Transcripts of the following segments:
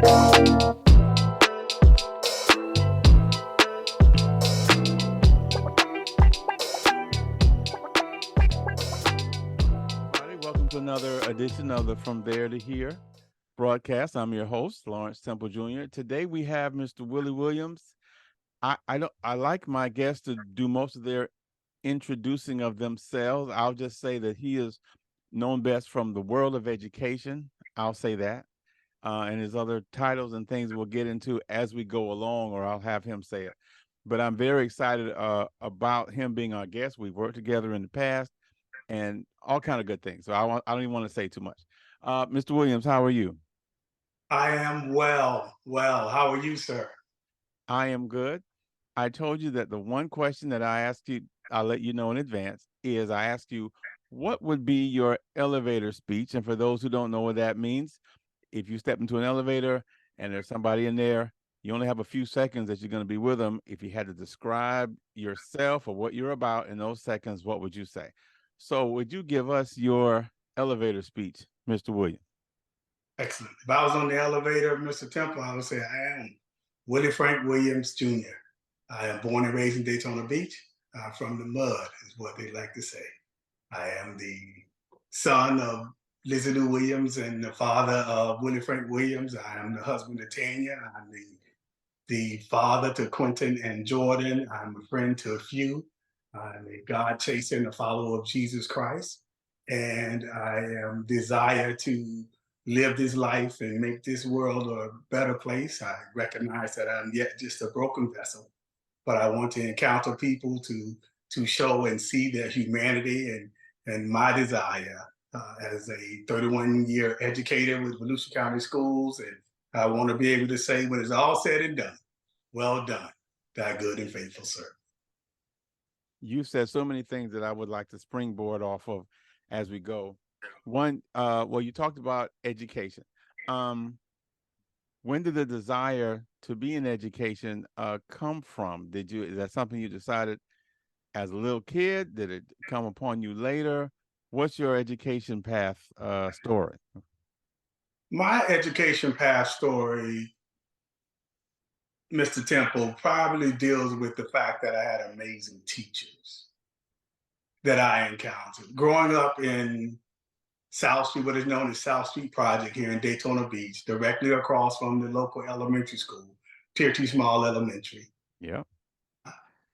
Welcome to another edition of the From There to Here broadcast. I'm your host, Lawrence Temple Jr. Today we have Mr. Willie Williams. I like my guests to do most of their introducing of themselves. I'll just say that he is known best from the world of education. I'll say that. And his other titles and things we'll get into as we go along, or I'll have him say it. But I'm very excited about him being our guest. We've worked together in the past and all kind of good things. So I don't even want to say too much. Mr. Williams, how are you? I am well. Well, how are you, sir? I am good. I told you that the one question that I asked you, I'll let you know in advance, is I asked you, what would be your elevator speech? And for those who don't know what that means, if you step into an elevator and there's somebody in there, you only have a few seconds that you're going to be with them. If you had to describe yourself or what you're about in those seconds, what would you say? So would you give us your elevator speech, Mr. Williams? Excellent. If I was on the elevator, Mr. Temple, I would say I am Willie Frank Williams Jr. I am born and raised in Daytona Beach. I'm from the mud, is what they like to say. I am the son of Lizzie Lou Williams and the father of Willie Frank Williams. I am the husband of Tanya. I'm the father to Quentin and Jordan. I'm a friend to a few. I'm a God chaser and a follower of Jesus Christ. And I am desire to live this life and make this world a better place. I recognize that I'm yet just a broken vessel, but I want to encounter people to show and see their humanity and my desire as a 31-year educator with Volusia County Schools. And I want to be able to say, when it's all said and done, well done, thy good and faithful servant. You said so many things that I would like to springboard off of as we go. One, well, you talked about education. Um, when did the desire to be in education come from? Is that something you decided as a little kid? Did it come upon you later? What's your education path story? My education path story, Mr. Temple, probably deals with the fact that I had amazing teachers that I encountered. Growing up in South Street, what is known as South Street Project here in Daytona Beach, directly across from the local elementary school, Tier 2 Small Elementary. Yeah.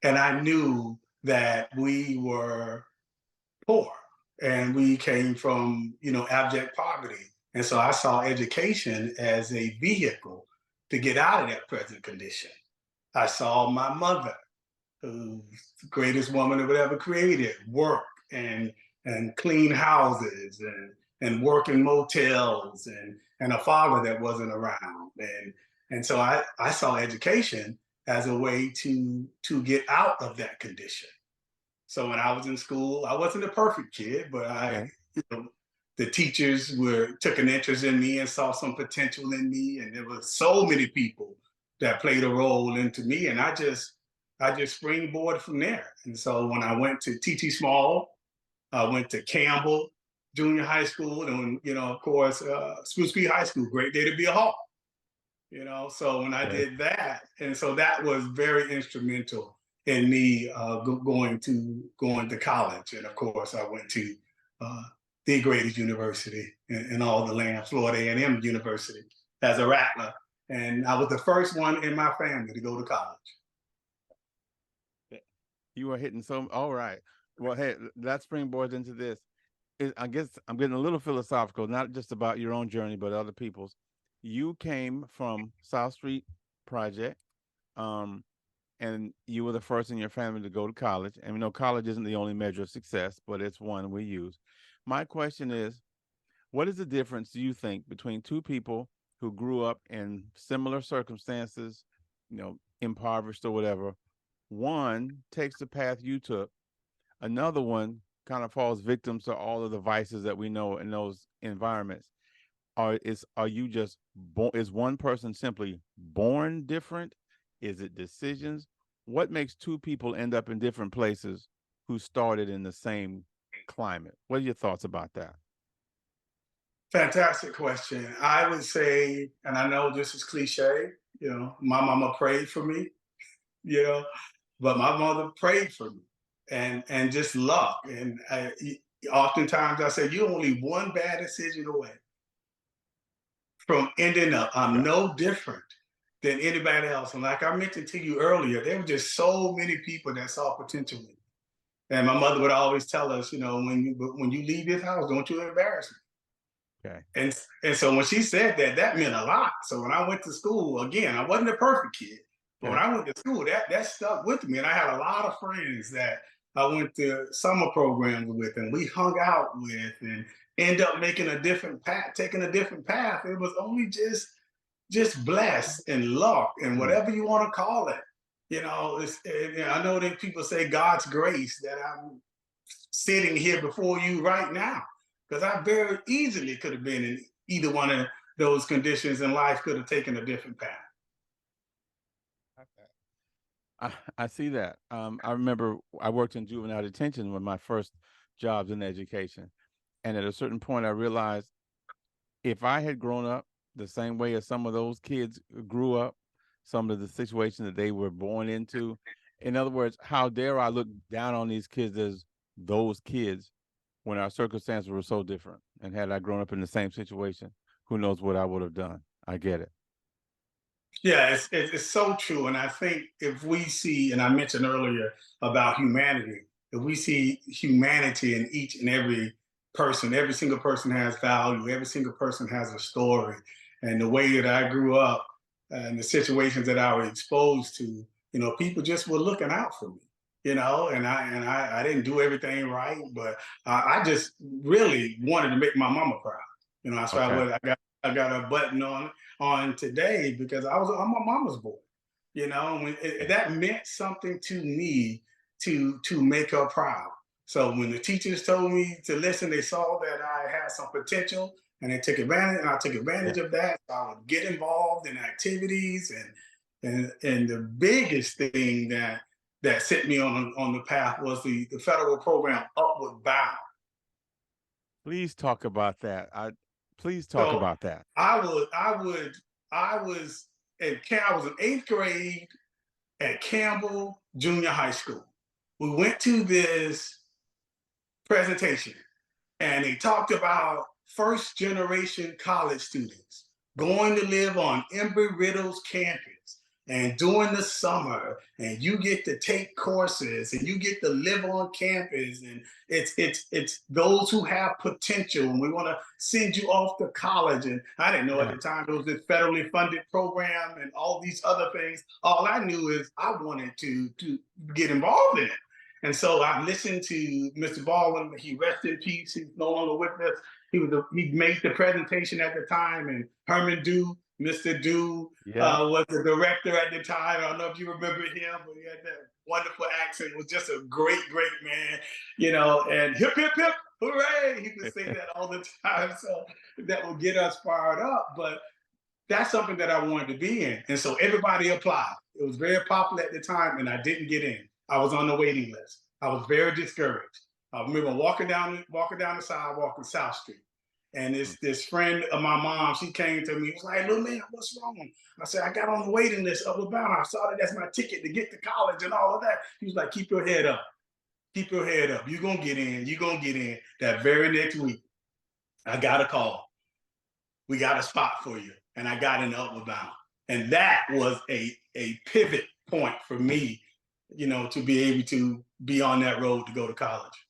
And I knew that we were poor and we came from, abject poverty. And so I saw education as a vehicle to get out of that present condition. I saw my mother, who's the greatest woman that ever created, work and clean houses and work in motels and a father that wasn't around. And so I saw education as a way to get out of that condition. So when I was in school, I wasn't a perfect kid, but Okay. the teachers took an interest in me and saw some potential in me, and there were so many people that played a role into me, and I just springboarded from there. And so when I went to TT Small, I went to Campbell Junior High School, and of course, Spruce Creek High School. Great day to be a Hawk. So when I Okay. did that, and so that was very instrumental in me going to college. And of course, I went to uh, the greatest university in all the land, Florida A&M University, as a Rattler. And I was the first one in my family to go to college. You are hitting some. All right. Well, hey, that springboards into this. I guess I'm getting a little philosophical, not just about your own journey, but other people's. You came from South Street Project, um, and you were the first in your family to go to college. And we know college isn't the only measure of success, but it's one we use. My question is, what is the difference, do you think, between two people who grew up in similar circumstances, impoverished or whatever? One takes the path you took, another one kind of falls victim to all of the vices that we know in those environments. Are you just born? Is one person simply born different? Is it decisions? What makes two people end up in different places who started in the same climate? What are your thoughts about that? Fantastic question. I would say, and I know this is cliche, my mama prayed for me, you know, but my mother prayed for me and just luck. And oftentimes I say, you're only one bad decision away from ending up. I'm Right. no different than anybody else. And like I mentioned to you earlier, there were just so many people that saw potential in me. And my mother would always tell us, when you leave this house, don't you embarrass me. Okay. And so when she said that, that meant a lot. So when I went to school, again, I wasn't a perfect kid, but when Okay. I went to school, that stuck with me. And I had a lot of friends that I went to summer programs with, and we hung out with, and end up making a different path, taking a different path. It was only just blessed and luck and Mm. whatever you want to call it. I know that people say God's grace that I'm sitting here before you right now, because I very easily could have been in either one of those conditions, and life could have taken a different path. Okay. I see that. I remember I worked in juvenile detention with my first jobs in education. And at a certain point, I realized if I had grown up the same way as some of those kids grew up, some of the situations that they were born into, in other words, how dare I look down on these kids as those kids when our circumstances were so different? And had I grown up in the same situation, who knows what I would have done? I get it. Yeah, it's so true. And I think if we see, and I mentioned earlier about humanity, if we see humanity in each and every person, every single person has value, every single person has a story. And the way that I grew up and the situations that I was exposed to, people just were looking out for me. And I didn't do everything right, but I just really wanted to make my mama proud. That's why Okay. I got a button on today, because I'm a mama's boy. Okay. That meant something to me to make her proud. So when the teachers told me to listen, they saw that I had some potential, and they took advantage, and I took Yeah. advantage of that. So I would get involved in activities, and the biggest thing that set me on the path was the federal program Upward Bound. Please talk about that. Please talk So about that. I was in eighth grade at Campbell Junior High School. We went to this presentation, and they talked about first generation college students going to live on Embry-Riddle's campus. And during the summer, and you get to take courses, and you get to live on campus, and it's those who have potential, and we want to send you off to college. And I didn't know at Yeah. the time it was this federally funded program and all these other things. All I knew is I wanted to get involved in it. And so I listened to Mr. Baldwin. He rest in peace. He's no longer with us. He made the presentation at the time, and Herman Dew, Mr. Dew, Yeah. was the director at the time. I don't know if you remember him, but he had that wonderful accent. Was just a great, great man, And hip, hip, hip, hooray! He would say that all the time. So that would get us fired up. But that's something that I wanted to be in. And so everybody applied. It was very popular at the time, and I didn't get in. I was on the waiting list. I was very discouraged. I remember walking down the sidewalk on South Street. And Mm. this friend of my mom, she came to me, was like, "Little man, what's wrong?" I said, "I got on the waiting list Upward Bound. I saw that that's my ticket to get to college and all of that." He was like, "Keep your head up. Keep your head up. You're gonna get in. You're gonna get in." That very next week, I got a call. "We got a spot for you." And I got in Upward Bound. And that was a pivot point for me, to be able to be on that road to go to college.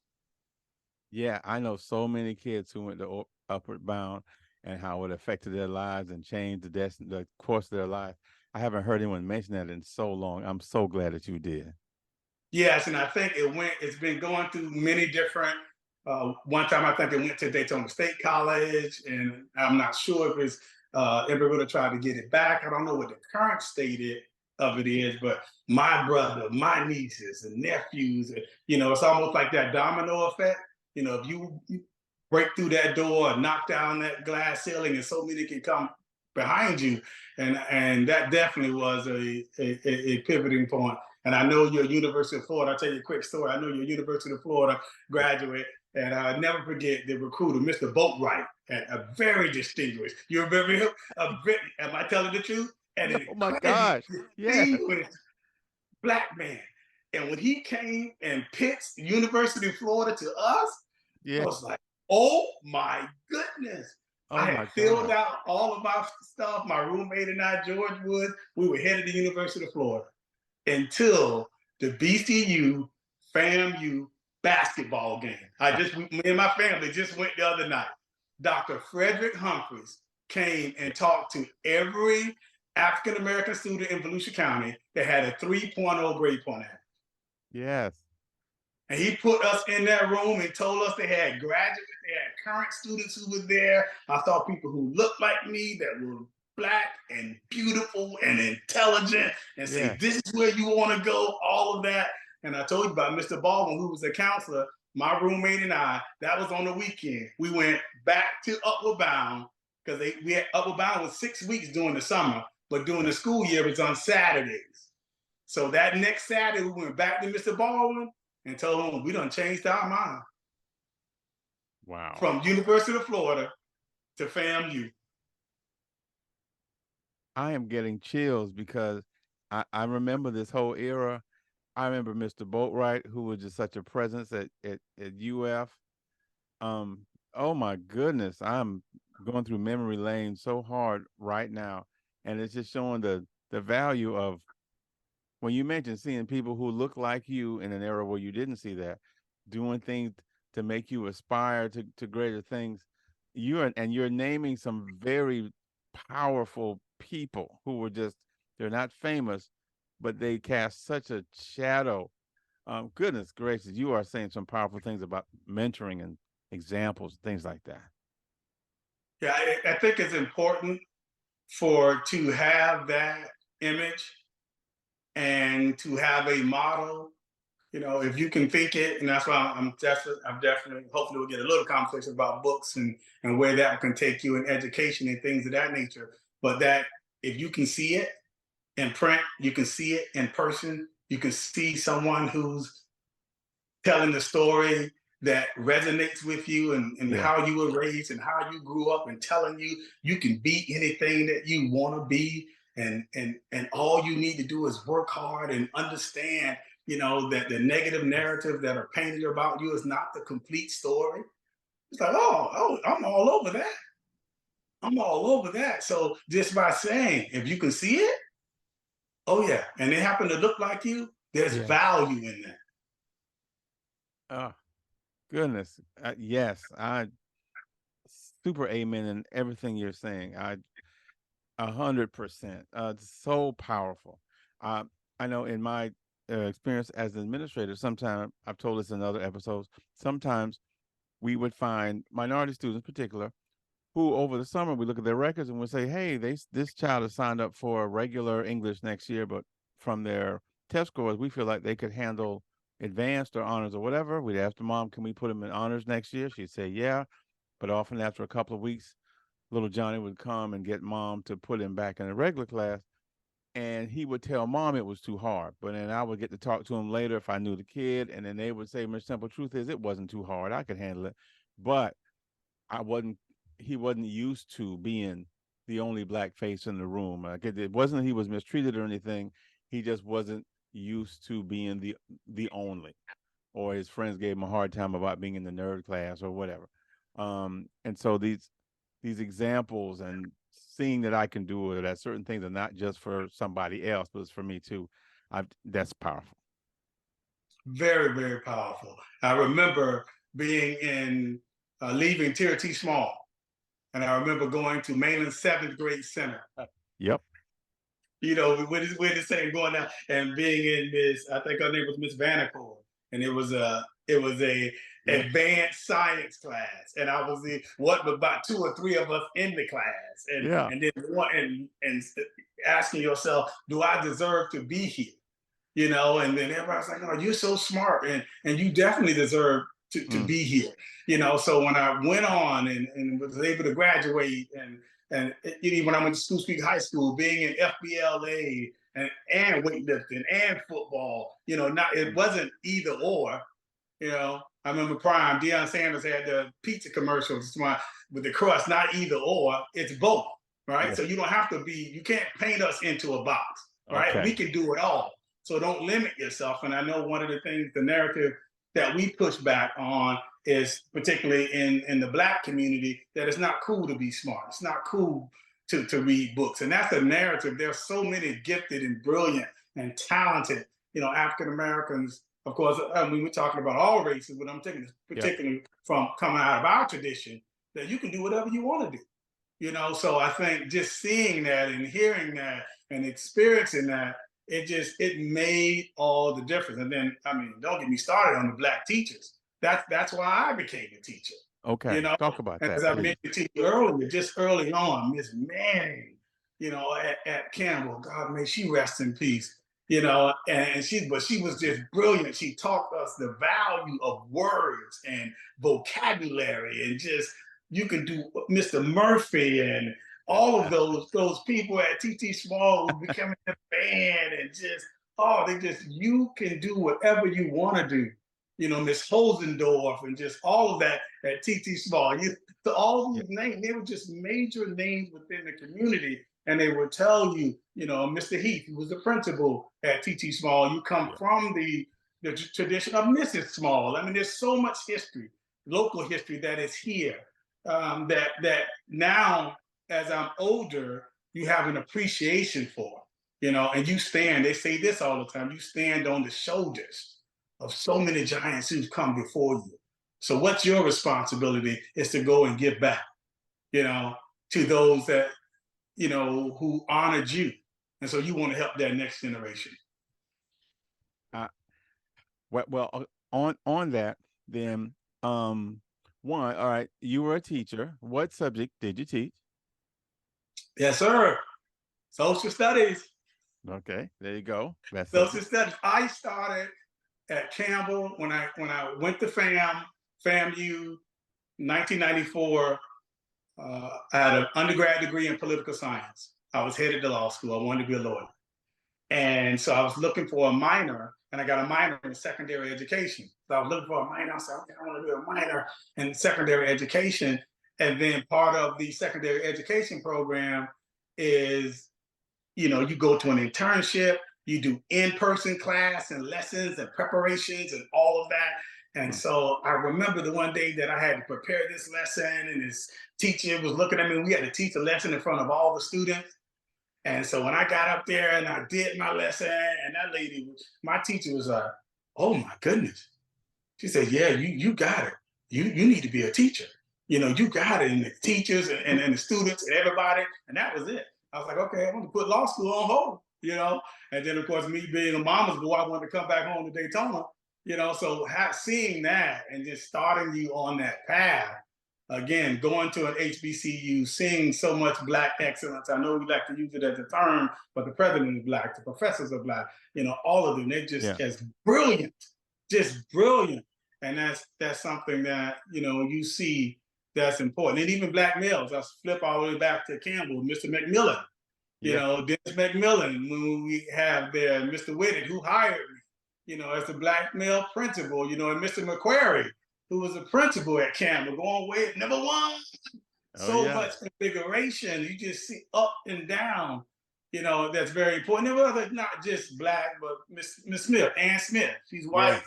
Yeah, I know so many kids who went to Upward Bound and how it affected their lives and changed the course of their life. I haven't heard anyone mention that in so long. I'm so glad that you did. Yes, and I think it's been going through many different. One time I think it went to Daytona State College, and I'm not sure if it's ever going to try to get it back. I don't know what the current of it is, but my brother, my nieces and nephews, it's almost like that domino effect. If you break through that door, knock down that glass ceiling, and so many can come behind you, and that definitely was a pivoting point. And I know you're University of Florida. I'll tell you a quick story. I know you're University of Florida graduate, And I'll never forget the recruiter, Mr. Boatwright, and a very distinguished. You remember him? Am I telling the truth? And an Oh my incredibly gosh. Yes. distinguished black man. And when he came and pitched University of Florida to us, I Yeah. was like, oh my goodness. I Oh had my filled God. out all of my stuff. My roommate and I, George Wood, we were headed to the University of Florida until the BCU FAMU basketball game. Me and my family just went the other night. Dr. Frederick Humphreys came and talked to every African American student in Volusia County that had a 3.0 grade point average. Yes. And he put us in that room and told us they had graduates, they had current students who were there. I saw people who looked like me that were black and beautiful and intelligent and say, Yeah. this is where you want to go, all of that. And I told you about Mr. Baldwin, who was a counselor, my roommate and I, that was on the weekend. We went back to Upward Bound because we had Upward Bound was 6 weeks during the summer, but during the school year, it was on Saturdays. So that next Saturday, we went back to Mr. Baldwin and told him we done changed our mind. Wow. From University of Florida to FAMU. I am getting chills because I remember this whole era. I remember Mr. Boatwright, who was just such a presence at UF. Oh my goodness, I'm going through memory lane so hard right now, and it's just showing the value of when you mentioned seeing people who look like you in an era where you didn't see that, doing things to make you aspire to greater things. You're naming some very powerful people who were just they're not famous, but they cast such a shadow. Goodness gracious, you are saying some powerful things about mentoring and examples, things like that. Yeah, I think it's important to have that image and to have a model. You know, if you can think it, and that's why I'm definitely, hopefully we'll get a little conversation about books and where that can take you in education and things of that nature. But that if you can see it in print, you can see it in person, you can see someone who's telling the story that resonates with you and Yeah. how you were raised and how you grew up and telling you you can be anything that you want to be and all you need to do is work hard and understand, you know, that the negative narrative that are painted about you is not the complete story. It's like, oh, I'm all over that. I'm all over that. So just by saying, if you can see it, oh yeah, and they happen to look like you, there's Yeah. value in that. Oh goodness. Yes, I super amen in everything you're saying. 100%. It's so powerful. Uh, I know in my experience as an administrator, sometimes I've told this in other episodes. Sometimes we would find minority students, in particular, who over the summer we look at their records and we say, "Hey, this child has signed up for regular English next year, but from their test scores, we feel like they could handle advanced or honors or whatever." We'd ask the mom, "Can we put them in honors next year?" She'd say, "Yeah," but often after a couple of weeks, little Johnny would come and get mom to put him back in a regular class, and he would tell mom it was too hard. But then I would get to talk to him later if I knew the kid, and then they would say, "Miss Simple, truth is, it wasn't too hard. I could handle it." But I wasn't he wasn't used to being the only black face in the room. Like it wasn't that he was mistreated or anything. He just wasn't used to being the only, or his friends gave him a hard time about being in the nerd class or whatever. And so these examples and seeing that I can do it, that certain things are not just for somebody else, but it's for me too. That's powerful. Very, very powerful. I remember being leaving Tier T Small, and I remember going to Mainland 7th grade center. Yep. You know, we're the same going down and being in this, I think her name was Miss Vanacore, and it was a Yeah. advanced science class, and I was about 2 or 3 of us in the class, Yeah. and then asking yourself, do I deserve to be here? You know, and then everybody's like, "Oh, you're so smart, and you definitely deserve to Mm. be here." You know, so when I went on and was able to graduate, and even when I went to School Street High School, being in FBLA and weightlifting and football, you know, not it Mm. wasn't either or. You know, I remember Prime, Deion Sanders had the pizza commercials with the crust, not either or, it's both, right? Yeah. So you don't have to be, you can't paint us into a box, right? We Okay. can do it all. So don't limit yourself. And I know one of the things, the narrative that we push back on is particularly in the Black community, that it's not cool to be smart. It's not cool to read books. And that's a narrative. There's so many gifted and brilliant and talented, African Americans. Of course, I mean, we're talking about all races, but I'm taking this Yep. particularly from coming out of our tradition, that you can do whatever you want to do. So I think just seeing that and hearing that and experiencing that, it made all the difference. And then, I mean, don't get me started on the Black teachers. That's why I became a teacher. you Okay. know Talk about and as that, I please. mentioned to you earlier, just early on, Miss Manning, at Campbell, God may she rest in peace. And she was just brilliant. She taught us the value of words and vocabulary, and just, you can do Mr. Murphy and all of those people at TT Small who became in the band, and just, you can do whatever you want to do. Miss Hosendorf and just all of that at TT Small. So all Yeah. these names, they were just major names within the community. And they would tell you, Mr. Heath, who was the principal at TT Small, you come Yeah. from the tradition of Mrs. Small. I mean, there's so much history, local history, that is here, that now, as I'm older, you have an appreciation for, and they say this all the time, you stand on the shoulders of so many giants who've come before you. So what's your responsibility is to go and give back, to those that, who honored you. And so you want to help that next generation. Uh, on that, then, one, all right, you were a teacher. What subject did you teach? Yes, sir. Social studies. Okay, there you go. That's Social subject. studies. I started at Campbell when I went to FAMU, 1994. I had an undergrad degree in political science. I was headed to law school. I wanted to be a lawyer. And so I was looking for a minor, and I got a minor in secondary education. So I was looking for a minor. I said, okay, I want to do a minor in secondary education. And then part of the secondary education program is, you go to an internship, you do in-person class and lessons and preparations and all of that. And so I remember the one day that I had to prepare this lesson, and this teacher was looking at me. We had to teach a lesson in front of all the students. And so when I got up there and I did my lesson, and that lady, my teacher was like, "Oh my goodness." She said, "Yeah, you got it. You need to be a teacher. You got it." And the teachers and the students and everybody. And that was it. I was like, okay, I'm gonna put law school on hold. And then of course, me being a mama's boy, I wanted to come back home to Daytona. So seeing that and just starting you on that path, again, going to an HBCU, seeing so much Black excellence. I know we like to use it as a term, but the president is Black, the professors are Black, all of them, they're just Yeah. as brilliant, just brilliant. And that's something that, you see that's important. And even Black males, I flip all the way back to Campbell, Mr. McMillan, Yeah. Dennis McMillan, when we have there Mr. Whitted, who hired me, as the Black male principal, and Mr. McQuarrie, who was a principal at Campbell, going way number one. Oh So yeah. much configuration. You just see up and down. That's very important. There were other, not just Black, but Miss Smith, Ann Smith. She's white,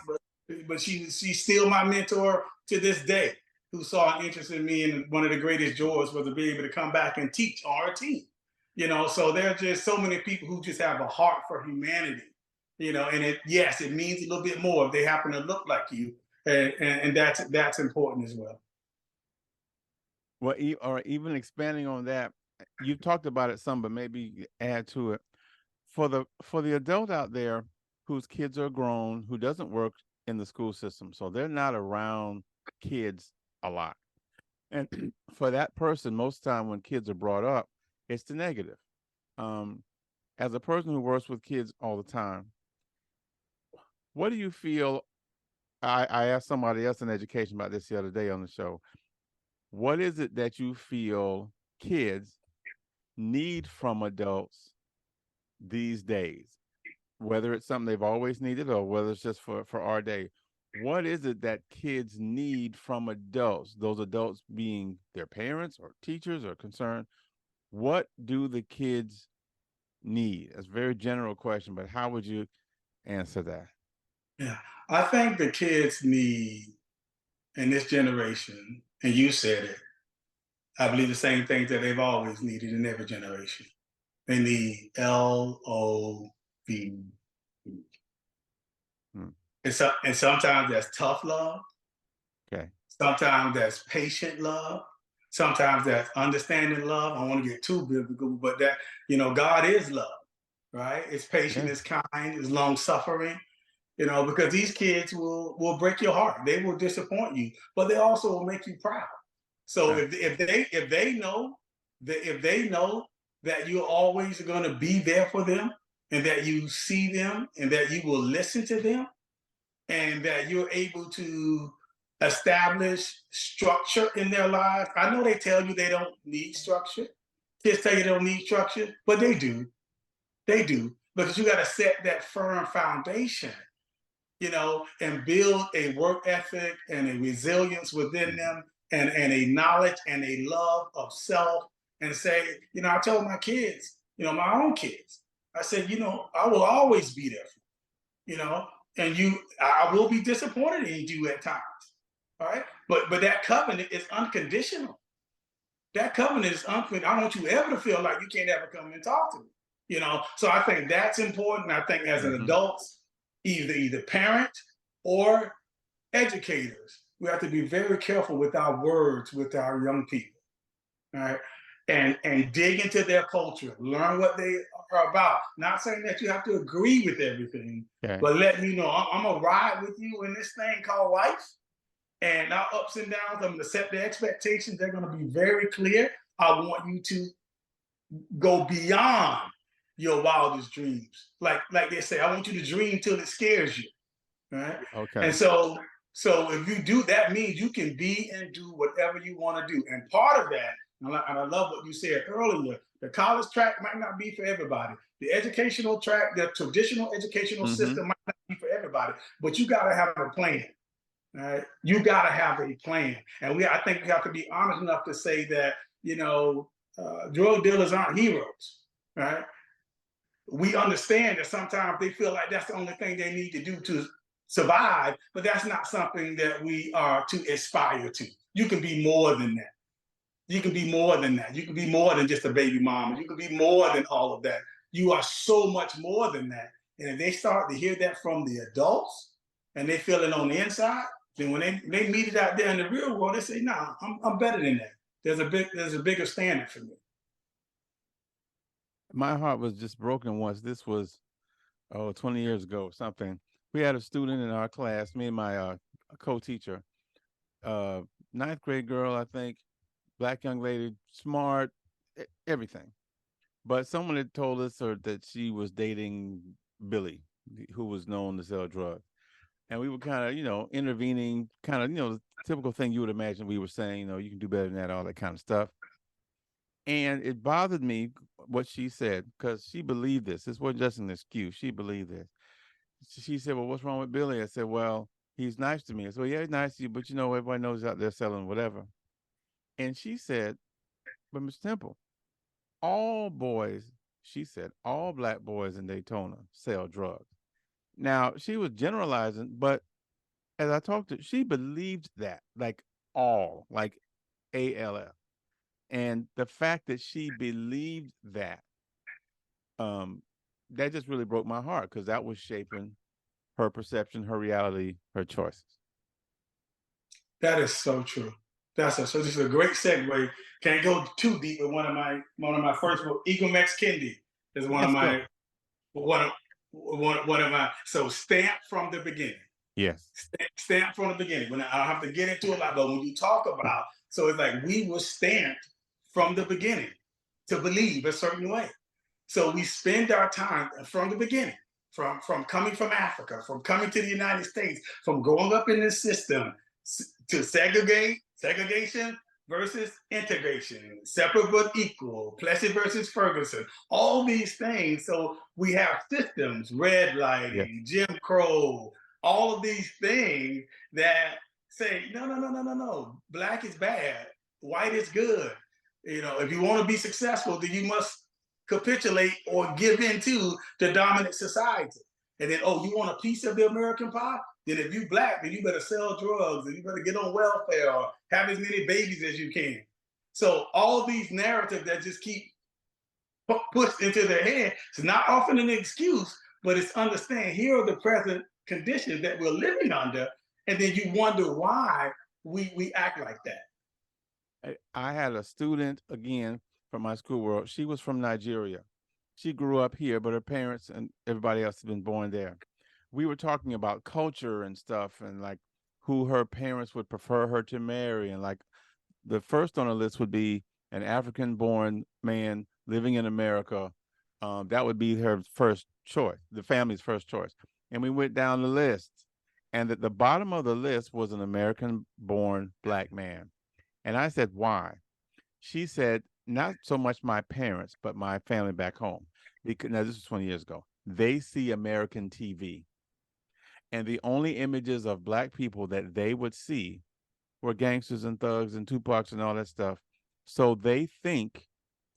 Yes. but she's still my mentor to this day. Who saw an interest in me, and one of the greatest joys was to be able to come back and teach our team. So there are just so many people who just have a heart for humanity. And it means a little bit more if they happen to look like you, and that's important as well. Well, or even expanding on that, you've talked about it some, but maybe add to it for the adult out there whose kids are grown, who doesn't work in the school system, so they're not around kids a lot. And for that person, most time when kids are brought up, it's the negative. Um, as a person who works with kids all the time, what do you feel? I asked somebody else in education about this the other day on the show. What is it that you feel kids need from adults these days? Whether it's something they've always needed or whether it's just for our day. what is it that kids need from adults? Those adults being their parents or teachers or concerned. What do the kids need? That's a very general question, but how would you answer that? Yeah, I think the kids need in this generation, and you said it, I believe the same things that they've always needed in every generation. They need LOV. Hmm. And sometimes that's tough love. Okay. Sometimes that's patient love. Sometimes that's understanding love. I don't want to get too biblical, but that, God is love, right? It's patient, Yeah. it's kind, it's long suffering, because these kids will break your heart. They will disappoint you, but they also will make you proud. So Right. if they know that you're always going to be there for them, and that you see them, and that you will listen to them, and that you're able to establish structure in their lives. I know they tell you they don't need structure. Kids tell you they don't need structure, but they do. They do, because you got to set that firm foundation, and build a work ethic and a resilience within Mhm. them, and a knowledge and a love of self. And say, I told my kids, my own kids, I said, I will always be there for you, and I will be disappointed in you at times. All right. But that covenant is unconditional. That covenant is unconditional. I don't want you ever to feel like you can't ever come and talk to me. So I think that's important. I think as an Mhm. adult, either parent or educators, we have to be very careful with our words with our young people. All right. And dig into their culture, learn what they are about. Not saying that you have to agree with everything, Okay. but letting you know I'm gonna ride with you in this thing called life, and our ups and downs. I'm gonna set the expectations. They're gonna be very clear. I want you to go beyond your wildest dreams. Like they say, I want you to dream till it scares you. Right. And Okay. so if you do, that means you can be and do whatever you want to do. And part of that, and I love what you said earlier, the college track might not be for everybody. The educational track, the traditional educational Mhm. system might not be for everybody, but you got to have a plan. All right. You got to have a plan. And I think we have to be honest enough to say that, drug dealers aren't heroes. Right. We understand that sometimes they feel like that's the only thing they need to do to survive, but that's not something that we are to aspire to. You can be more than that. You can be more than that. You can be more than just a baby mama. You can be more than all of that. You are so much more than that. And if they start to hear that from the adults and they feel it on the inside, then when they meet it out there in the real world, they say, "Nah, I'm better than that. There's a bigger standard for me." My heart was just broken once. This was 20 years ago or something. We had a student in our class, me and my co-teacher, uh, ninth grade girl, I think, black young lady, smart, everything. But someone had told us or that she was dating Billy, who was known to sell drugs. And we were kind of, intervening, kind of, the typical thing you would imagine we were saying, you can do better than that, all that kind of stuff. And it bothered me what she said because she believed this. This wasn't just an excuse. She believed this. She said, "Well, what's wrong with Billy?" I said, "Well, he's nice to me." I said, "Well, yeah, he's nice to you, but everybody knows he's out there selling whatever." And she said, "But Miss Temple, all boys," she said, "all black boys in Daytona sell drugs." Now, she was generalizing, but as I talked to her, she believed that, like like ALF. And the fact that she believed um, that just really broke my heart because that was shaping her perception, her reality, her choices. That is so true. So this is a great segue. Can't go too deep, but one of my first book, Eagle Max Kendi, is Let's go. one of my, so stamp from the beginning. Yes. Stamp from the beginning. When I don't have to get into a lot, but when you talk about, so it's like we were stamped from the beginning to believe a certain way. So we spend our time from the beginning, from coming from Africa, from coming to the United States, from growing up in this system, to segregation versus integration, separate but equal, Plessy versus Ferguson, all these things. So we have systems, Yes. redlining, Jim Crow, all of these things that say, no, no, no, no, no, no. Black is bad. White is good. You know, if you want to be successful, then you must capitulate or give in to the dominant society. And then, oh, you want a piece of the American pie? Then if you black, then you better sell drugs and you better get on welfare or have as many babies as you can. So all these narratives that just keep pushed into their head, it's not often an excuse, but it's understand here are the present conditions that we're living under. And then you wonder why we act like that. I had a student again from my school world. She was from Nigeria. She grew up here, but her parents and everybody else has been born there. We were talking about culture and stuff and like who her parents would prefer her to marry. And like the first on the list would be an African born man living in America. That would be her first choice, the family's first choice. And we went down the list. And at the bottom of the list was an American born black man. And I said, why? She said, not so much my parents, but my family back home. Because now this was 20 years ago. They see American TV. And the only images of black people that they would see were gangsters and thugs and Tupacs and all that stuff. So they think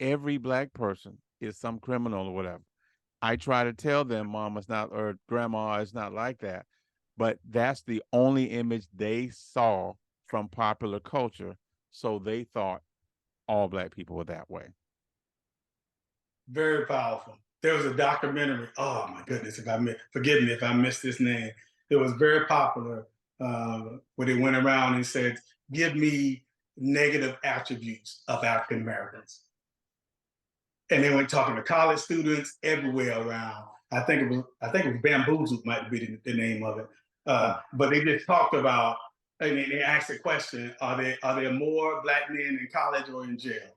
every black person is some criminal or whatever. I try to tell them mama's not or grandma is not like that. But that's the only image they saw from popular culture. So they thought all black people were that way. Very powerful. There was a documentary. Oh my goodness! Forgive me if I missed this name. It was very popular where they went around and said, "Give me negative attributes of African Americans," and they went talking to college students everywhere around. I think it was Bamboozled might be the name of it. But they just talked about, and they asked the question: Are there more black men in college or in jail?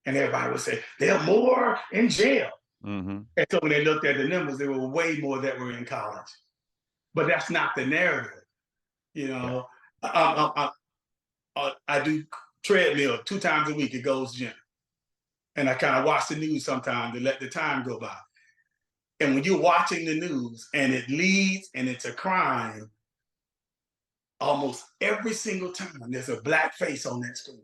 And everybody would say, there are more in jail. Mm-hmm. And so when they looked at the numbers, there were way more that were in college. But that's not the narrative. You know, yeah. I do treadmill 2 times a week at Gold's Gym. And I kind of watch the news sometimes to let the time go by. And when you're watching the news and it leads and it's a crime, almost every single time there's a black face on that screen.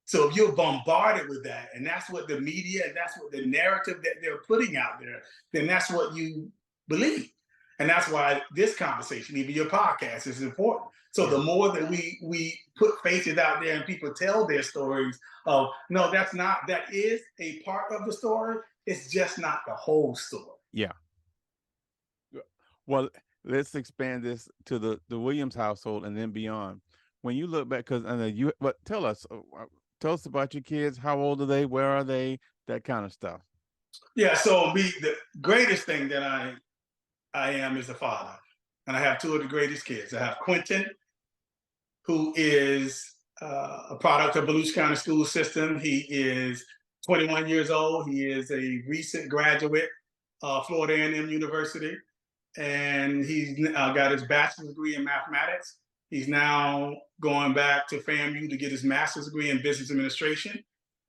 So if you're bombarded with that, and that's what the media, and that's what the narrative that they're putting out there, then that's what you believe. And that's why this conversation, even your podcast, is important. So the more that we put faces out there and people tell their stories of, no, that is a part of the story. It's just not the whole story. Yeah. Well, let's expand this to the Williams household and then beyond. When you look back, but tell us about your kids. How old are they? Where are they? That kind of stuff. Yeah. So the greatest thing that I am is a father, and I have 2 of the greatest kids. I have Quentin, who is a product of Volusia County school system. He is 21 years old. He is a recent graduate of Florida A&M University, and he's got his bachelor's degree in mathematics. He's now going back to FAMU to get his master's degree in business administration.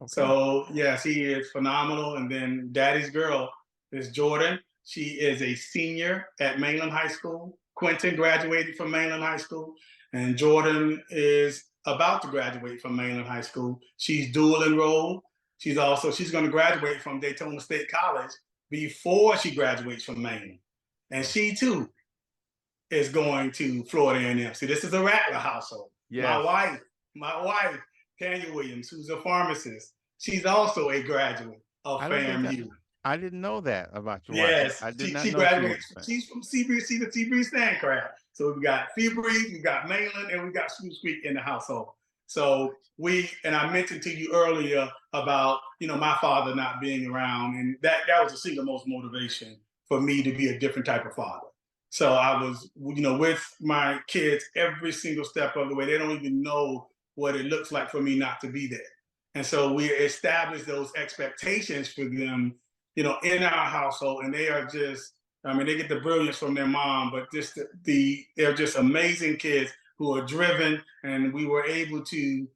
Okay. So yes, he is phenomenal. And then daddy's girl is Jordan. She is a senior at Mainland High School. Quentin graduated from Mainland High School, and Jordan is about to graduate from Mainland High School. She's dual enrolled. She's going to graduate from Daytona State College before she graduates from Mainland. And she too is going to Florida A&M. See, this is a Rattler household. Yes. My wife, Tanya Williams, who's a pharmacist, she's also a graduate of FAMU. I didn't know that about your wife. I did not know graduated. She's from Seabreeze Standcraft. So we got Seabreeze, we got Mainland, and we got Spruce Creek in the household. So and I mentioned to you earlier about, my father not being around, and that was the single most motivation for me to be a different type of father. So I was, with my kids every single step of the way. They don't even know what it looks like for me not to be there. And so we established those expectations for them, in our household. And they are just, they get the brilliance from their mom, but just they're just amazing kids who are driven. And we were able to,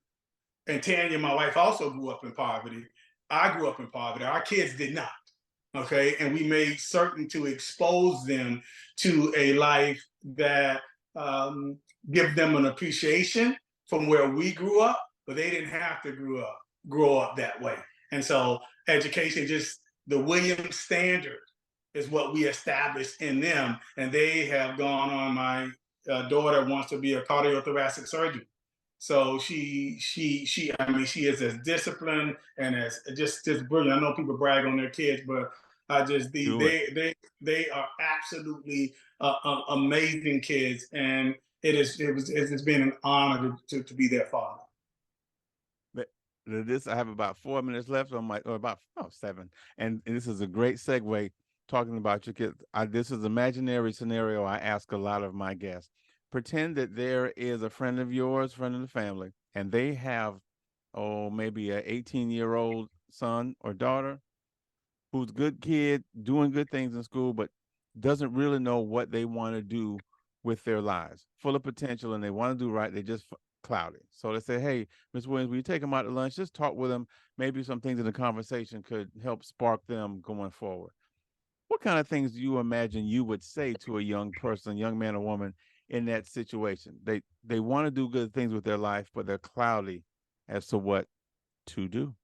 and Tanya, my wife, also grew up in poverty. I grew up in poverty. Our kids did not. Okay, and we made certain to expose them to a life that give them an appreciation from where we grew up, but they didn't have to grow up that way. And so education, just the Williams standard is what we established in them, and they have gone on. My daughter wants to be a cardiothoracic surgeon. So I mean, she is as disciplined and as just brilliant. I know people brag on their kids, but Do it. they are absolutely amazing kids, and it's been an honor to be their father. But this, I have about 4 minutes left on my, or about 7, and this is a great segue talking about your kids. This is imaginary scenario I ask a lot of my guests. Pretend that there is a friend of yours, friend of the family, and they have, oh, maybe a 18-year-old son or daughter who's a good kid, doing good things in school, but doesn't really know what they want to do with their lives, full of potential, and they want to do right. They just cloudy. So they say, hey, Miss Williams, will you take them out to lunch? Just talk with them. Maybe some things in the conversation could help spark them going forward. What kind of things do you imagine you would say to a young person, young man or woman in that situation? They want to do good things with their life, but they're cloudy as to what to do.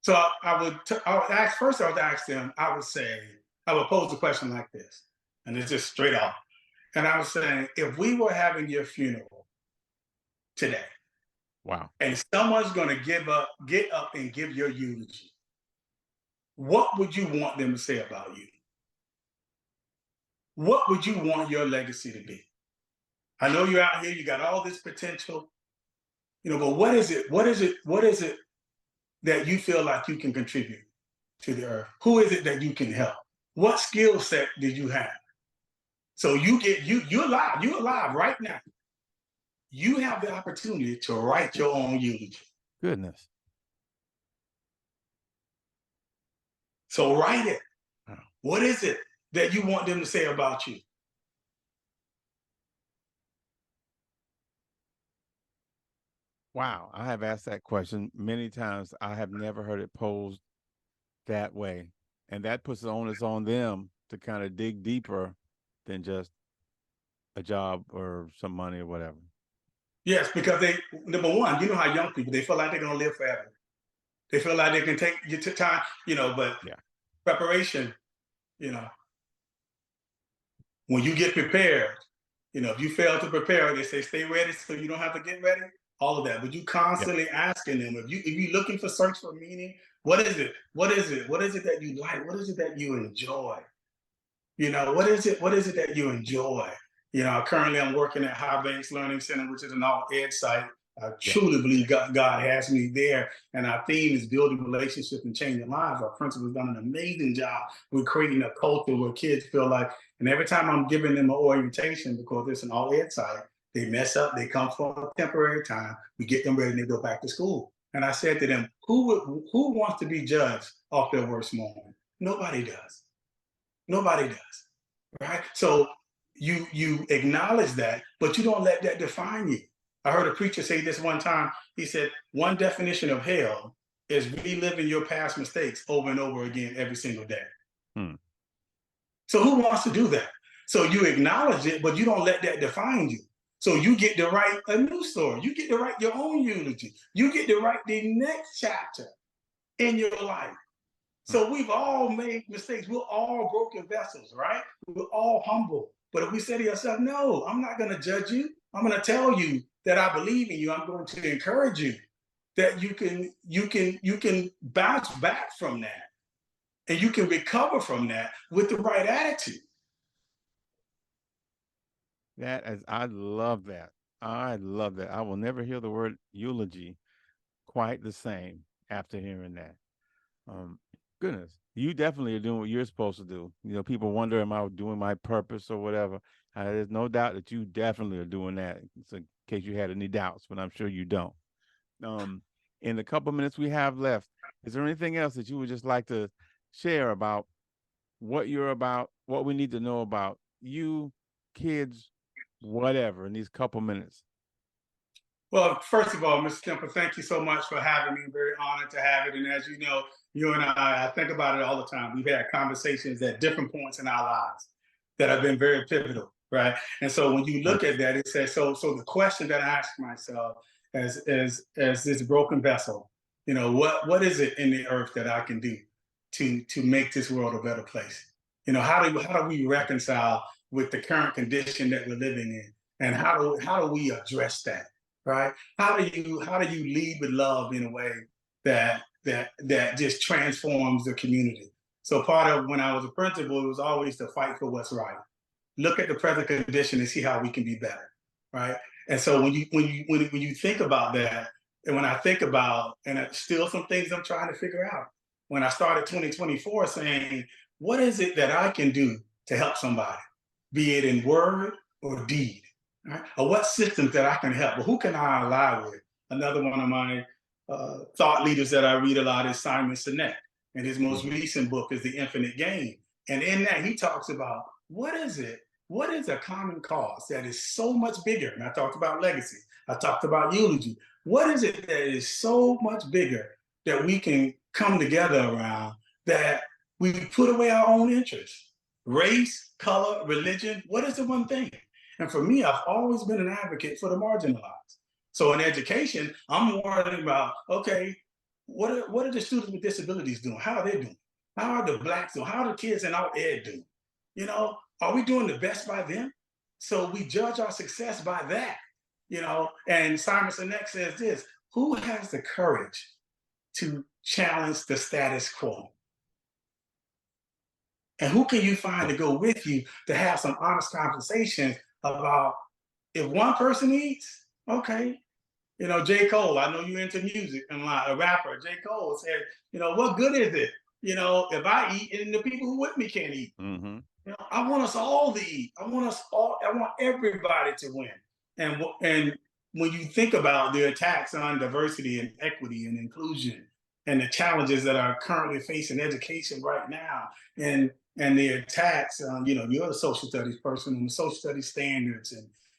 So I would ask first. I would ask them. I would pose a question like this, and it's just straight off. And I was saying, if we were having your funeral today, Wow. and someone's going to get up and give your eulogy, what would you want them to say about you? What would you want your legacy to be? I know you're out here, you got all this potential, but what is it? What is it that you feel like you can contribute to the earth? Who is it that you can help? What skill set did you have? So you're alive right now. You have the opportunity to write your own eulogy. Goodness. So write it. Wow. What is it that you want them to say about you? Wow, I have asked that question many times. I have never heard it posed that way. And that puts the onus on them to kind of dig deeper than just a job or some money or whatever. Yes, because number one, you know how young people, they feel like they're going to live forever. They feel like they can take your time, but Yeah. preparation, you know, when you get prepared, if you fail to prepare, they say stay ready so you don't have to get ready. All of that, but you Yeah. constantly asking them, if you're looking for search for meaning, what is it? What is it? What is it that you like? What is it that you enjoy? What is it? What is it that you enjoy? Currently I'm working at High Banks Learning Center, which is an all ed site. I Yeah. truly believe God has me there. And our theme is building relationships and changing lives. Our principal's done an amazing job with creating a culture where kids feel like, and every time I'm giving them an orientation, because it's an all ed site, they mess up, they come for a temporary time, we get them ready and they go back to school. And I said to them, who wants to be judged off their worst moment? Nobody does. Nobody does. Right? So you acknowledge that, but you don't let that define you. I heard a preacher say this one time. He said, one definition of hell is reliving your past mistakes over and over again every single day. Hmm. So who wants to do that? So you acknowledge it, but you don't let that define you. So you get to write a new story. You get to write your own eulogy. You get to write the next chapter in your life. So we've all made mistakes. We're all broken vessels, right? We're all humble. But if we say to yourself, no, I'm not going to judge you. I'm going to tell you that I believe in you. I'm going to encourage you that you can bounce back from that, and you can recover from that with the right attitude. I love that. I love that. I will never hear the word eulogy quite the same after hearing that. Um, Goodness, you definitely are doing what you're supposed to do. People wonder, am I doing my purpose or whatever? There's no doubt that you definitely are doing that. So in case you had any doubts, but I'm sure you don't. In the couple minutes we have left, is there anything else that you would just like to share about what you're about, what we need to know about you, kids, whatever, in these couple minutes? Well, first of all, Mr. Temple, thank you so much for having me. I'm very honored to have it. And as you know, You and I think about it all the time. We've had conversations at different points in our lives that have been very pivotal, right? And so when you look Right. at that, it says, so the question that I ask myself as this broken vessel, what is it in the earth that I can do to make this world a better place? How do we reconcile with the current condition that we're living in? And how do we address that? Right? How do you lead with love in a way that just transforms the community? So part of when I was a principal, it was always to fight for what's right. Look at the present condition and see how we can be better, right? And so when you think about that, and when I think about, and it's still some things I'm trying to figure out. When I started 2024, saying, what is it that I can do to help somebody, be it in word or deed, right? Or what systems that I can help, or who can I ally with? Another one of my thought leaders that I read a lot is Simon Sinek, and his most Mhm. recent book is The Infinite Game. And in that, he talks about what is it? What is a common cause that is so much bigger? And I talked about legacy. I talked about eulogy. What is it that is so much bigger that we can come together around, that we put away our own interests? Race, color, religion. What is the one thing? And for me, I've always been an advocate for the marginalized. So in education, I'm worried about, okay, what are the students with disabilities doing? How are they doing? How are the blacks doing? How are the kids in our ed doing? Are we doing the best by them? So we judge our success by that. And Simon Sinek says this: who has the courage to challenge the status quo? And who can you find to go with you to have some honest conversations about, if one person eats, okay. J. Cole, I know you're into music, and a rapper, J. Cole said, what good is it, if I eat and the people who with me can't eat? Mhm. I want us all to eat. I want everybody to win. And when you think about the attacks on diversity and equity and inclusion, and the challenges that are currently facing education right now, and the attacks on, you're a social studies person, and the social studies standards,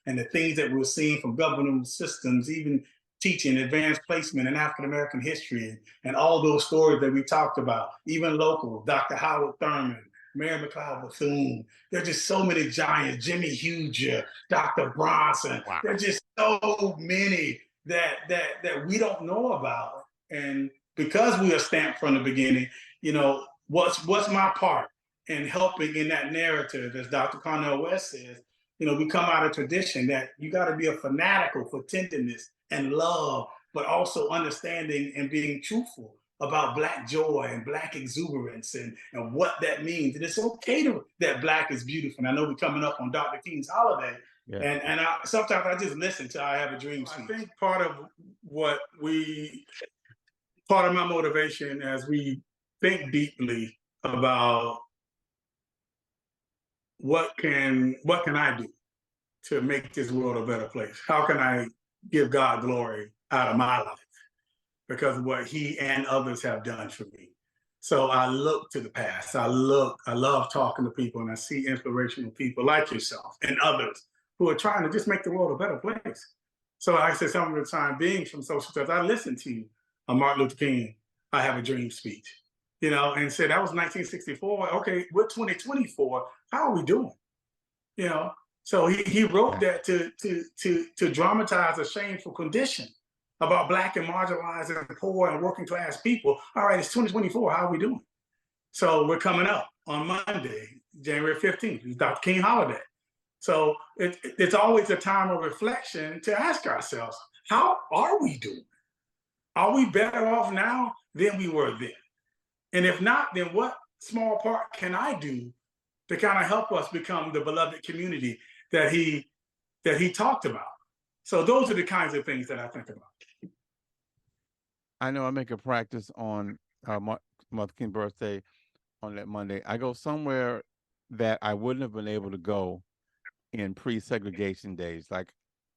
and the things that we're seeing from governmental systems, even teaching advanced placement in African American history, and all those stories that we talked about, even local, Dr. Howard Thurman, Mary McLeod Bethune. There are just so many giants, Jimmy Huger, Dr. Bronson. Wow. There are just so many that we don't know about. And because we are stamped from the beginning, what's my part in helping in that narrative? As Dr. Cornel West says, we come out of tradition that you got to be a fanatical for tenderness and love, but also understanding and being truthful about Black joy and Black exuberance, and what that means. And it's okay that Black is beautiful. And I know we're coming up on Dr. King's holiday. Yeah. And sometimes I just listen till I have a dream speech. I think part of my motivation as we think deeply about what can I do to make this world a better place? How can I give God glory out of my life because of what He and others have done for me? So I look to the past. I love talking to people, and I see inspirational people like yourself and others who are trying to just make the world a better place. So I said, some of the time being from social studies, I listened to Martin Luther King, I Have a Dream speech, and said that was 1964. Okay, we're 2024. How are we doing? You know, so he wrote Yeah. that to dramatize a shameful condition about Black and marginalized and poor and working class people. All right, it's 2024. How are we doing? So we're coming up on Monday, January 15th. It's Dr. King holiday. So it's always a time of reflection to ask ourselves, how are we doing? Are we better off now than we were then? And if not, then what small part can I do to kind of help us become the beloved community that he talked about? So those are the kinds of things that I think about. I know I make a practice on Martin King's birthday on that Monday. I go somewhere that I wouldn't have been able to go in pre-segregation days. Like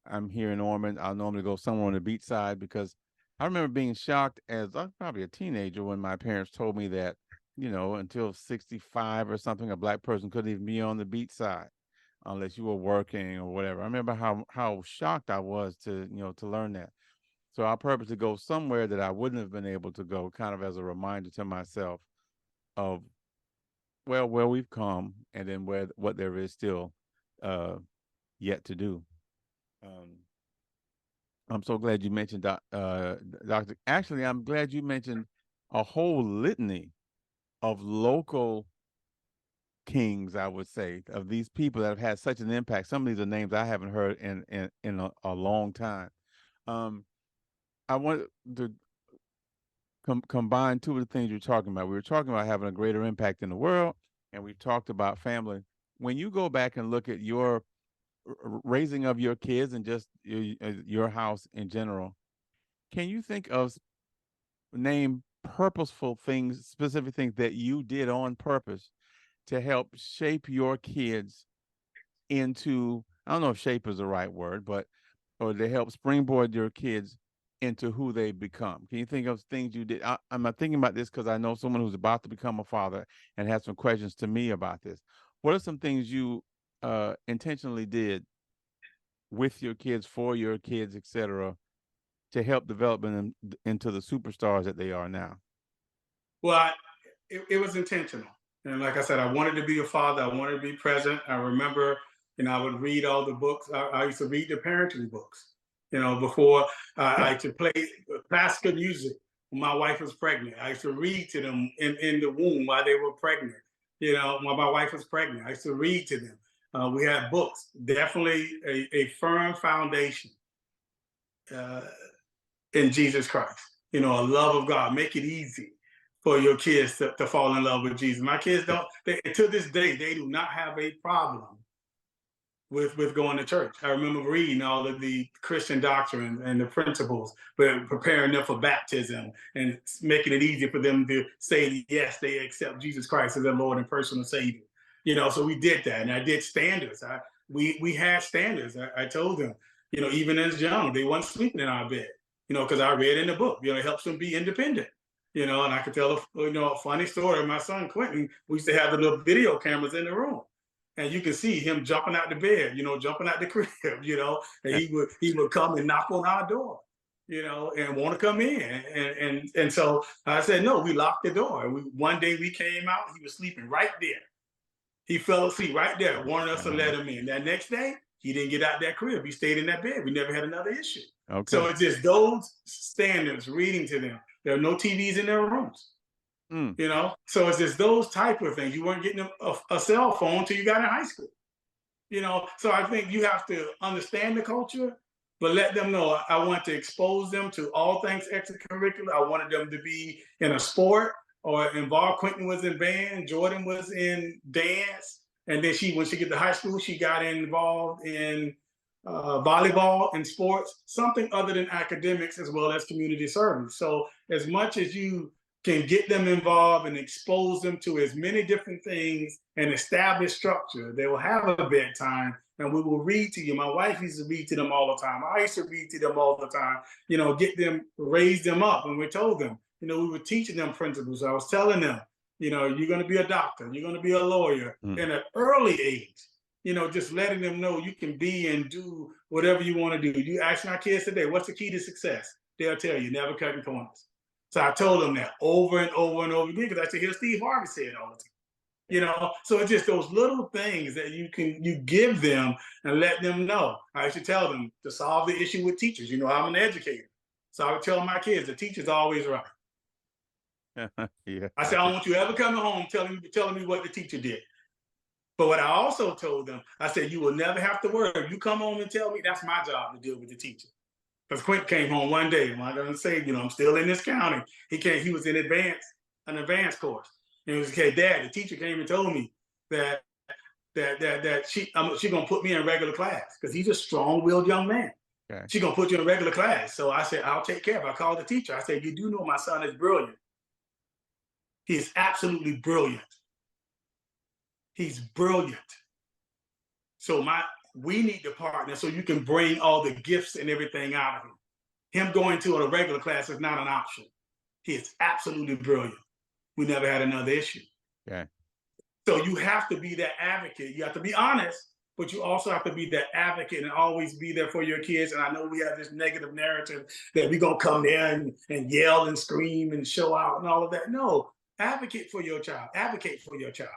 I'm here in Ormond, I'll normally go somewhere on the beach side because I remember being shocked as probably a teenager when my parents told me that, until 65 or something, a Black person couldn't even be on the beach side unless you were working or whatever. I remember how shocked I was to learn that. So I purpose to go somewhere that I wouldn't have been able to go, kind of as a reminder to myself of, well, where we've come, and then where what there is still uh, yet to do. Um, I'm so glad you mentioned Doctor. Actually, I'm glad you mentioned a whole litany of local kings, I would say, of these people that have had such an impact. Some of these are names I haven't heard in a long time. Um, I want to combine two of the things you're talking about. We were talking about having a greater impact in the world, and we've talked about family. When you go back and look at your raising of your kids and just your house in general, can you think of name purposeful things, specific things that you did on purpose to help shape your kids into, I don't know if shape is the right word, but or to help springboard your kids into who they become? Can you think of things you did? I'm not thinking about this because I know someone who's about to become a father and has some questions to me about this. What are some things you intentionally did with your kids, for your kids, etc., to help develop them into the superstars that they are now? Well, it was intentional. And like I said, I wanted to be a father. I wanted to be present. I remember, I would read all the books. I used to read the parenting books, before I used to play classical music when my wife was pregnant. I used to read to them in the womb while they were pregnant, while my wife was pregnant. I used to read to them. We had books, definitely a firm foundation uh, in Jesus Christ, a love of God. Make it easy for your kids to fall in love with Jesus. My kids to this day, they do not have a problem with going to church. I remember reading all of the Christian doctrine and the principles, but preparing them for baptism and making it easy for them to say, yes, they accept Jesus Christ as their Lord and personal Savior. So we did that. And I did standards. We had standards. I told them, even as young, they weren't sleeping in our bed, because I read in the book, it helps them be independent. And I could tell a funny story. My son Quentin, we used to have the little video cameras in the room, and you can see him jumping out the bed, jumping out the crib, and he would come and knock on our door, and want to come in. And so I said, no, we locked the door. One day we came out, he was sleeping right there. He fell asleep right there, wanted us to let him in. That next day, he didn't get out that crib. He stayed in that bed. We never had another issue. Okay. So it's just those standards, reading to them. There are no TVs in their rooms. So it's just those type of things. You weren't getting a cell phone until you got in high school. So I think you have to understand the culture, but let them know I want to expose them to all things extracurricular. I wanted them to be in a sport or involved. Quentin was in band, Jordan was in dance, and then when she get to high school, she got involved in volleyball and sports, something other than academics as well as community service. So as much as you can get them involved and expose them to as many different things and establish structure, they will have a bedtime and we will read to you. My wife used to read to them all the time. I used to read to them all the time, get them, raise them up. And we told them, we were teaching them principles. I was telling them, you're going to be a doctor, you're going to be a lawyer in an early age. Just letting them know you can be and do whatever you want to do. You ask my kids today, what's the key to success? They'll tell you, never cutting corners. So I told them that over and over and over again, because I used to hear Steve Harvey say it all the time. So it's just those little things that you give them and let them know. I used to tell them to solve the issue with teachers. I'm an educator. So I would tell my kids, the teacher's always right. Yeah. I said, I don't want you ever coming home telling me what the teacher did. But what I also told them, I said, you will never have to worry. If you come home and tell me, that's my job to deal with the teacher. Because Quint came home one day, and I'm going to say, I'm still in this county. He was in an advanced course. And he was, okay, Dad, the teacher came and told me that she going to put me in regular class because he's a strong-willed young man. Okay. She's going to put you in regular class. So I said, I'll take care of it. I called the teacher. I said, you do know my son is brilliant. He is absolutely brilliant. He's brilliant. So we need to partner so you can bring all the gifts and everything out of him. Him going to a regular class is not an option. He is absolutely brilliant. We never had another issue. Okay. So you have to be that advocate. You have to be honest, but you also have to be that advocate and always be there for your kids. And I know we have this negative narrative that we're going to come there and yell and scream and show out and all of that. No, advocate for your child, advocate for your child.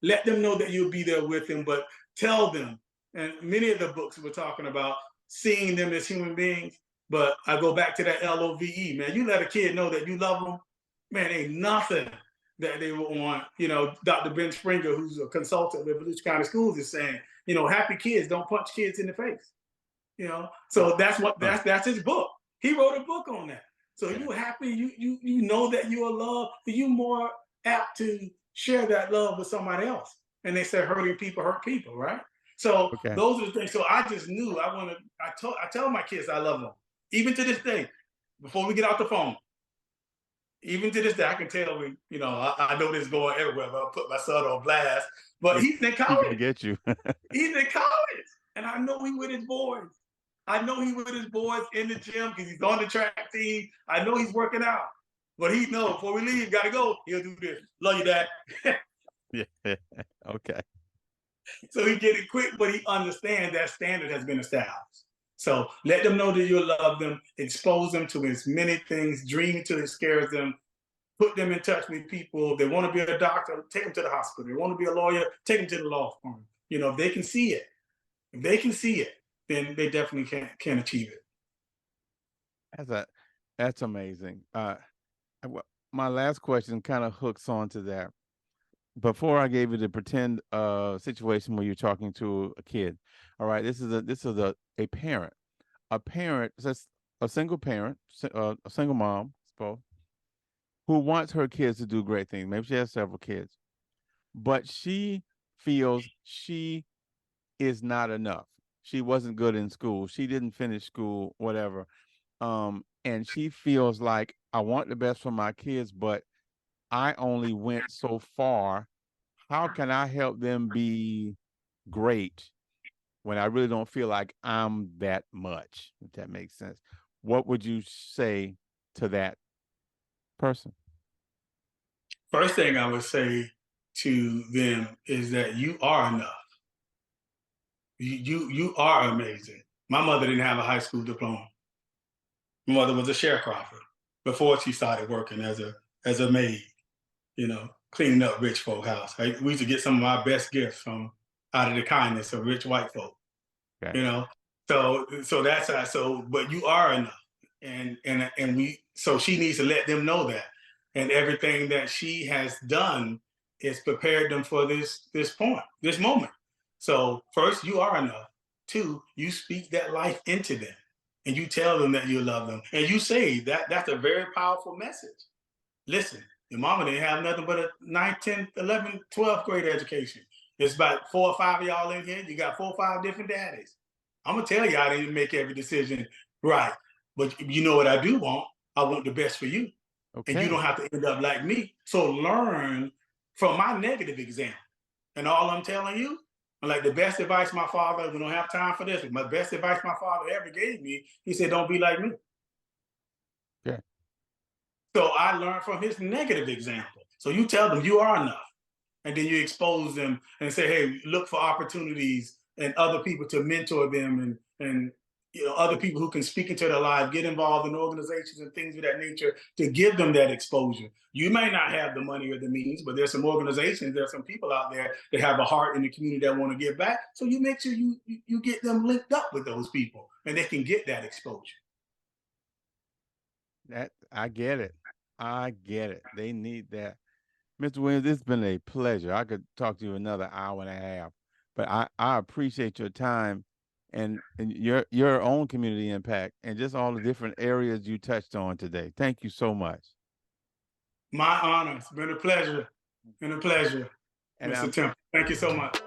Let them know that you'll be there with them, but tell them. And many of the books we're talking about seeing them as human beings, but I go back to that LOVE, man. You let a kid know that you love them, man, ain't nothing that they would want. You know, Dr. Ben Springer, who's a consultant with Volusia County Schools, is saying, you know, happy kids don't punch kids in the face. You know, so that's his book. He wrote a book on that. So you happy, you know that you are loved, you more apt to share that love with somebody else. And they said hurting people hurt people, right? So those are the things. So I just knew I tell my kids I love them. Even to this day, before we get off the phone, even to this day, I can tell you know, I know this is going everywhere, but I'll put my son on blast. But he's in college. He's gonna get you. He's in college. And I know he with his boys. I know he with his boys in the gym because he's on the track team. I know he's working out. But he knows before we leave, gotta go. He'll do this. Love you, Dad. Yeah. Okay. So he get it quick, but he understands that standard has been established. So let them know that you love them, expose them to as many things, dream until it scares them, put them in touch with people. If they want to be a doctor, take them to the hospital. If they want to be a lawyer, take them to the law firm. You know, if they can see it, then they definitely can achieve it. That's amazing. My last question kind of hooks onto that. Before I gave you the pretend situation where you're talking to a kid, all right, this is a parent, a single parent, a single mom, suppose, who wants her kids to do great things. Maybe she has several kids, but she feels she is not enough. She wasn't good in school. She didn't finish school, whatever. And she feels like I want the best for my kids, but I only went so far. How can I help them be great when I really don't feel like I'm that much? If that makes sense. What would you say to that person? First thing I would say to them is that you are enough. You are amazing. My mother didn't have a high school diploma. My mother was a sharecropper before she started working as a maid, you know, cleaning up rich folk house. We used to get some of our best gifts from out of the kindness of rich white folk. You know, so that's how. So, but you are enough, and so she needs to let them know that, and everything that she has done is prepared them for this moment. So first, you are enough. Two, you speak that life into them, and you tell them that you love them, and you say that that's a very powerful message. Listen, your mama didn't have nothing but a 9th, 10th, 11th, 12th grade education. It's about 4 or 5 of y'all in here. You got 4 or 5 different daddies. I'm gonna tell you I didn't make every decision right, but you know what I do want? I want the best for you, and you don't have to end up like me. So learn from my negative example. And all I'm telling you, like the best advice my father, we don't have time for this, but my best advice my father ever gave me, he said, don't be like me. Yeah. So I learned from his negative example. So you tell them you are enough. And then you expose them and say, hey, look for opportunities and other people to mentor them and you know, other people who can speak into their life, get involved in organizations and things of that nature to give them that exposure. You may not have the money or the means, but there's some organizations, there's some people out there that have a heart in the community that want to give back. So you make sure you get them linked up with those people and they can get that exposure. I get it. I get it. They need that. Mr. Williams, it's been a pleasure. I could talk to you another hour and a half, but I appreciate your time and your own community impact and just all the different areas you touched on today. Thank you so much. My honor. It's been a pleasure. Been a pleasure, Mr. Temple. Thank you so much.